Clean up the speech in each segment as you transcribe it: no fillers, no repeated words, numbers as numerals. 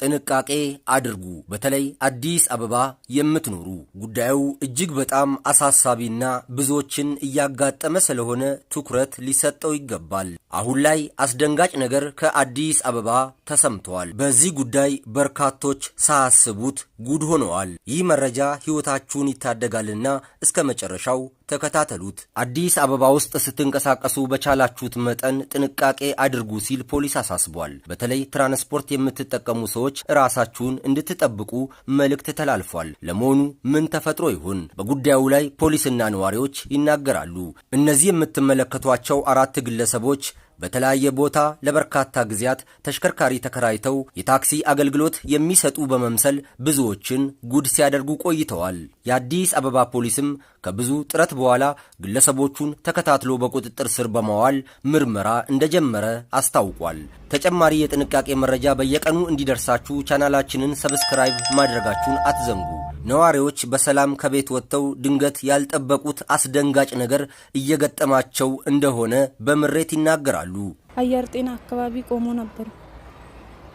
ጥንቃቄ አድርጉ። በተለይ አዲስ አበባ የምትኖሩ ጉዳዩ እጅግ በጣም አሳሳቢና ብዙዎችን እያጋጠመ ስለሆነ ትኩረት ሊሰጠው ይገባል። አሁን ላይ አስደንጋጭ ነገር ከአዲስ አበባ ተሰምቷል። በዚህ ጉዳይ በርካቶች ሳያስቡት ጉድ ሆነዋል። ይህ መረጃ ሕይወታችሁን ይታደጋልና እስከ መጨረሻው ተከታተሉት። አዲስ አበባ ውስጥ ስትንቀሳቀሱ በቻላችሁት መጠን ጥንቃቄ አድርጉ ሲል ፖሊስ አሳስቧል። በተለይ ትራንስፖርት የምትጠቀሙ ሰዎች ራሳችሁን እንድትጠብቁ መልእክት ተላልፏል። ለመሆኑ ምን ተፈጥሮ ይሆን? በጉዳዩ ላይ ፖሊስና ነዋሪዎች ይናገራሉ። እነዚህ የምትመለከቷቸው 4 ግለሰቦች በተለያየ ቦታ ለበርካታ ጊዜያት ተሽከርካሪ ተከራይተው የታክሲ አገልግሎት የሚሰጡ በመምሰል ብዙዎችን ጉድ ሲያደርጉ ቆይተዋል። የአዲስ አበባ ፖሊስም ከብዙ ጥረት በኋላ ግለሰቦቹን ተከታትሎ በቁጥጥር ስር በማዋል ምርመራ እንደጀመረ አስታውቋል። ተጨማሪ የጥንቃቄ መረጃ በየቀኑ እንዲደርሳችሁ ቻናላችንን ሰብስክራይብ ማድረጋችሁን አትዘንጉ። ነዋሪዎች በሰላም ከቤት ወጥተው ድንገት ያልጠበቁት አስደንጋጭ ነገር እየገጠማቸው እንደሆነ በምሬት ይናገራሉ። አየር ጤና አካባቢ ቆሞ ነበር።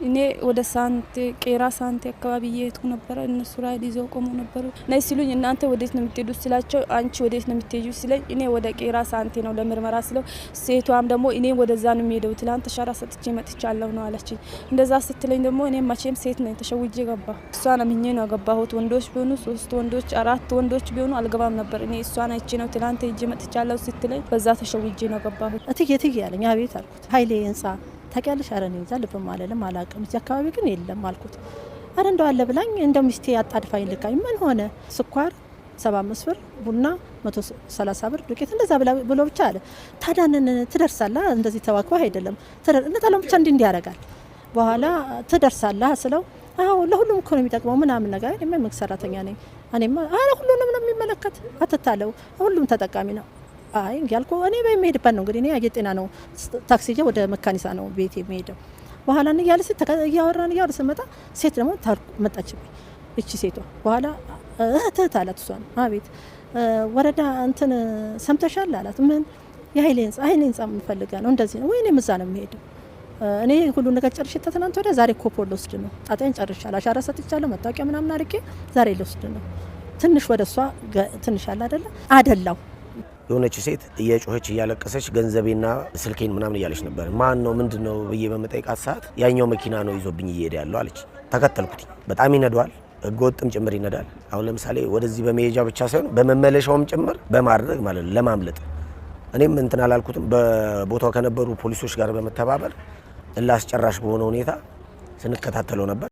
እኔ ወደ ሳንቴ ቄራ ሳንቴ አካባቢ እየሄድኩ ነበር። እነሱ ራይድ ይዘው ቆሞ ነበር። ነይ ሲሉኝ እናንተ ወዴት ነው የምትሄዱት ስላቸው አንቺ ወዴት ነው የምትሄጂው ሲለኝ እኔ ወደ ቄራ ሳንቴ ነው ለምርመራ ስለው ሴቷም ደግሞ እኔ ወደዛ ነው የምሄደው ትላንት ተሻራ ሰጥቼ መጥቻለሁ ነው አለች። እንደዛ ስትለኝ ደግሞ እኔ መቼም ሴት ነኝ ተሸውጄ ገባ። እሷን አምኜ ነው ገባሁት። ወንዶች ቢሆኑ 3 ወንዶች 4 ወንዶች ቢሆኑ አልገባም ነበር። እኔ እሷን አይቼ ነው ትላንት ሄጄ መጥቻለሁ ስትለኝ በዛ ተሸውጄ ነው ገባሁት። እትዬ ያለኝ አቤት አልኩት። ኃይሌ ህንጻ ታውቂያለሽ? ኧረ እኔ እንጃ ልብም አለለም አላውቅም። እዚህ አካባቢ ግን የለም አልኩት። ኧረ እንደው አለ ብላኝ እንደው ሚስቴ አጣድፋኝ ልካኝ ምን ሆነ ስኳር 75 ብር ቡና 130 ብር ዱቄት እንደዛ ብሎ ብቻ አለ። ታዳንን ትደርሳለህ እንደዚህ ተዋክባ አይደለም እንጠላም ብቻ እንዲህ ያደርጋል። በኋላ ትደርሳለህ ስለው አዎ ለሁሉም እኮ ነው የሚጠቅመው ምናምን ነገር እኔ መንግስት ሰራተኛ ነኝ። እኔማ አረ ሁሉንም ነው የሚመለከት አትታለው ሁሉም ተጠቃሚ ነው። አይ ያልኩ እኔ በሚሄድበት ነው እንግዲህ እኔ አየጤና ነው ታክሲ ይዤ ወደ መካኒሳ ነው ቤት የሚሄደው። በኋላ ነው ያለ እያወራን ስመጣ ሴት ደግሞ መጣችብኝ እቺ ሴቷ። በኋላ እህት አላት እሷን አቤት ወረዳ እንትን ሰምተሻል አላት። ምን የኃይሌ ህንጻ የምፈልጋ ነው እንደዚህ ነው ወይ እኔ ምዛ ነው የሚሄደው። እኔ ሁሉ ነገር ጨርሼ ተተናንተ ወደ ዛሬ ኮፖል ልወስድ ነው ጣጣዬን ጨርሻለሁ። አሻራ ሰጥቻለሁ መታወቂያ ምናምን አድርጌ ዛሬ ልወስድ ነው። ትንሽ ወደ እሷ ትንሽ አደላው የሆነች ሴት እየጮኸች እያለቀሰች ገንዘቤና ስልኬን ምናምን እያለች ነበር። ማን ነው ምንድነው ብዬ በመጠይቃት ሰዓት ያኛው መኪና ነው ይዞብኝ እየሄደ ያለው አለች። ተከተልኩት። በጣም ይነዳል፣ ህገወጥም ጭምር ይነዳል። አሁን ለምሳሌ ወደዚህ በመሄጃ ብቻ ሳይሆን በመመለሻውም ጭምር በማድረግ ማለት ነው ለማምለጥ። እኔም እንትን አላልኩትም። በቦታው ከነበሩ ፖሊሶች ጋር በመተባበር እላስጨራሽ በሆነ ሁኔታ ስንከታተለው ነበር።